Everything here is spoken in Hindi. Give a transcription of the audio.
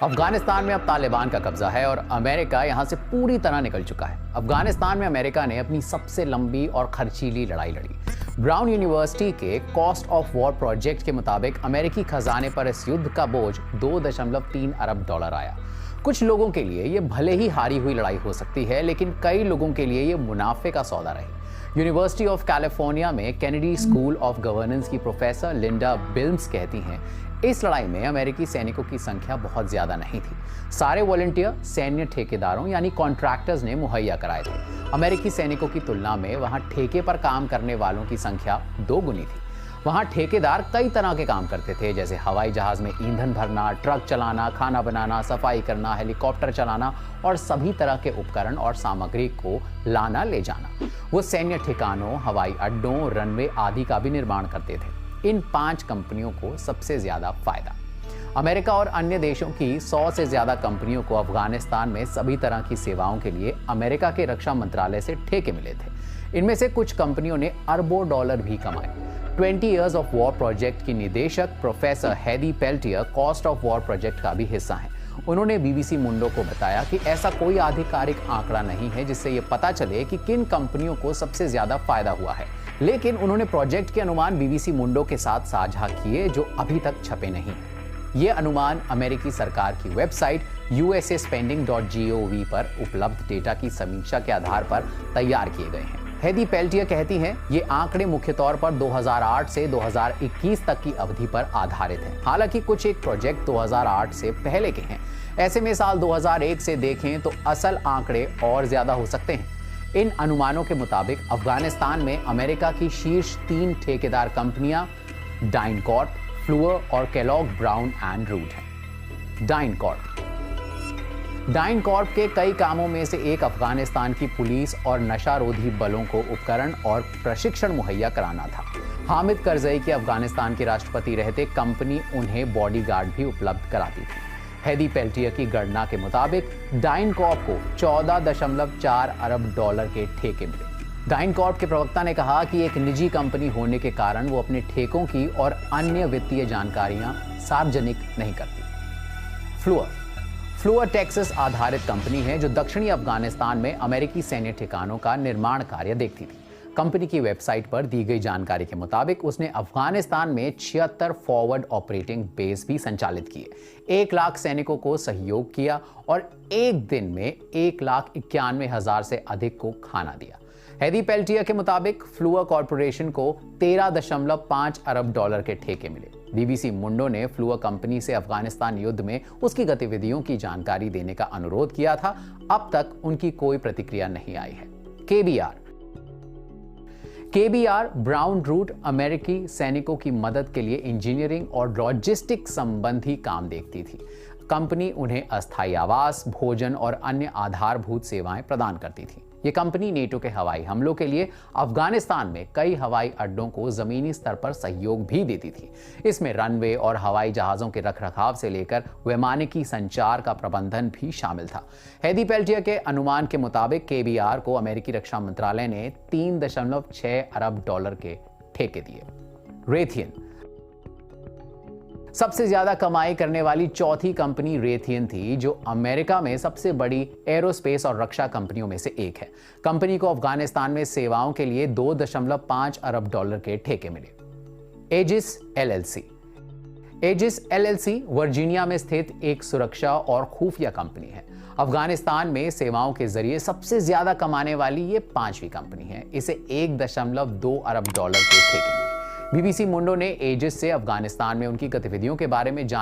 अफगानिस्तान में अब तालिबान का कब्जा है और अमेरिका यहां से पूरी तरह निकल चुका है। अफगानिस्तान में अमेरिका ने अपनी सबसे लंबी और खर्चीली लड़ाई लड़ी। ब्राउन यूनिवर्सिटी के कॉस्ट ऑफ वॉर प्रोजेक्ट के मुताबिक अमेरिकी खजाने पर इस युद्ध का बोझ 2.3 अरब डॉलर आया। कुछ लोगों के लिए ये भले ही हारी हुई लड़ाई हो सकती है, लेकिन कई लोगों के लिए ये मुनाफे का सौदा रही। यूनिवर्सिटी ऑफ कैलिफोर्निया में केनेडी स्कूल ऑफ गवर्नेंस की प्रोफेसर लिंडा बिल्म्स कहती हैं, इस लड़ाई में अमेरिकी सैनिकों की संख्या बहुत ज्यादा नहीं थी। सारे वॉलंटियर सैन्य ठेकेदारों यानी कॉन्ट्रैक्टर्स ने मुहैया कराए थे। अमेरिकी सैनिकों की तुलना में वहां ठेके पर काम करने वालों की संख्या 2 गुनी थी। वहां ठेकेदार कई तरह के काम करते थे, जैसे हवाई जहाज में ईंधन भरना, ट्रक चलाना, खाना बनाना, सफाई करना, हेलीकॉप्टर चलाना और सभी तरह के उपकरण और सामग्री को लाना ले जाना। वो सैन्य ठिकानों, हवाई अड्डों, रनवे आदि का भी निर्माण करते थे। इन 5 कंपनियों को सबसे ज्यादा फायदा। अमेरिका और अन्य देशों की 100 से ज्यादा कंपनियों को अफगानिस्तान में सभी तरह की सेवाओं के लिए अमेरिका के रक्षा मंत्रालय से ठेके मिले थे। इनमें से कुछ कंपनियों ने अरबों डॉलर भी कमाए। 20 इयर्स ऑफ वॉर प्रोजेक्ट की निदेशक professor Heidi Peltier cost of war project का भी हिस्सा हैं। उन्होंने बीबीसी मुंडो को बताया कि ऐसा कोई आधिकारिक आंकड़ा नहीं है जिससे ये पता चले कि किन कंपनियों को सबसे ज्यादा फायदा हुआ है, लेकिन उन्होंने प्रोजेक्ट के अनुमान बीबीसी मुंडो के साथ साझा किए जो अभी तक छपे नहीं। ये अनुमान अमेरिकी सरकार की वेबसाइट usaspending.gov पर उपलब्ध डेटा की समीक्षा के आधार पर तैयार किए गए हैं। हेदी पेल्टियर कहती हैं, ये आंकड़े मुख्य तौर पर 2008 से 2021 तक की अवधि पर आधारित हैं। हालांकि कुछ एक प्रोजेक्ट 2008 से पहले के हैं। ऐसे में साल 2001 से देखें तो असल आंकड़े और ज्यादा हो सकते हैं। इन अनुमानों के मुताबिक अफगानिस्तान में अमेरिका की शीर्ष 3 ठेकेदार कंपनियां डाइनकॉर्प, फ्लूअर और केलॉग ब्राउन एंड रूट हैं। डाइनकॉर्प के कई कामों में से एक अफगानिस्तान की पुलिस और नशारोधी बलों को उपकरण और प्रशिक्षण मुहैया कराना था। हामिद करजई के अफगानिस्तान के राष्ट्रपति रहते कंपनी उन्हें बॉडीगार्ड भी उपलब्ध कराती थी। हेदी पेल्टियर की गणना के मुताबिक डाइनकॉर्प को 14.4 अरब डॉलर के ठेके मिले। डाइनकॉर्प के प्रवक्ता ने कहा कि एक निजी कंपनी होने के कारण वो अपने ठेकों की और अन्य वित्तीय जानकारियां सार्वजनिक नहीं करती। फ्लूअर टेक्सास आधारित कंपनी है जो दक्षिणी अफगानिस्तान में अमेरिकी सैन्य ठिकानों का निर्माण कार्य देखती थी। कंपनी की वेबसाइट पर दी गई जानकारी के मुताबिक उसने अफगानिस्तान में 76 फॉरवर्ड ऑपरेटिंग बेस भी संचालित किए, 1 लाख सैनिकों को सहयोग किया और एक दिन में 1,91,000 से अधिक को खाना दिया। हेदी पेल्टियर के मुताबिक फ्लूअर कॉर्पोरेशन को 13.5 अरब डॉलर के ठेके मिले। बीबीसी मुंडो ने फ्लूअर कंपनी से अफगानिस्तान युद्ध में उसकी गतिविधियों की जानकारी देने का अनुरोध किया था। अब तक उनकी कोई प्रतिक्रिया नहीं आई है। केबीआर ब्राउन रूट अमेरिकी सैनिकों की मदद के लिए इंजीनियरिंग और लॉजिस्टिक संबंधी काम देखती थी। कंपनी उन्हें अस्थायी आवास, भोजन और अन्य आधारभूत सेवाएं प्रदान करती थी। ये कंपनी नेटो के हवाई हमलों के लिए अफगानिस्तान में कई हवाई अड्डों को जमीनी स्तर पर सहयोग भी देती थी। इसमें रनवे और हवाई जहाजों के रखरखाव से लेकर वैमानिकी संचार का प्रबंधन भी शामिल था। हेदी पेल्टियर के अनुमान के मुताबिक केबीआर को अमेरिकी रक्षा मंत्रालय ने 3.6 अरब डॉलर के ठेके दिए। रेथियन सबसे ज्यादा कमाई करने वाली चौथी कंपनी रेथियन थी, जो अमेरिका में सबसे बड़ी एरोस्पेस और रक्षा कंपनियों में से एक है। कंपनी को अफगानिस्तान में सेवाओं के लिए 2.5 अरब डॉलर के ठेके मिले। एजिस एलएलसी वर्जीनिया में स्थित एक सुरक्षा और खुफिया कंपनी है। अफगानिस्तान में सेवाओं के जरिए सबसे ज्यादा कमाने वाली ये 5वीं कंपनी है। इसे 1.2 अरब डॉलर के ठेके मिले। बीबीसी मुंडो ने एजिस से अफगानिस्तान में उनकी गतिविधियों के बारे में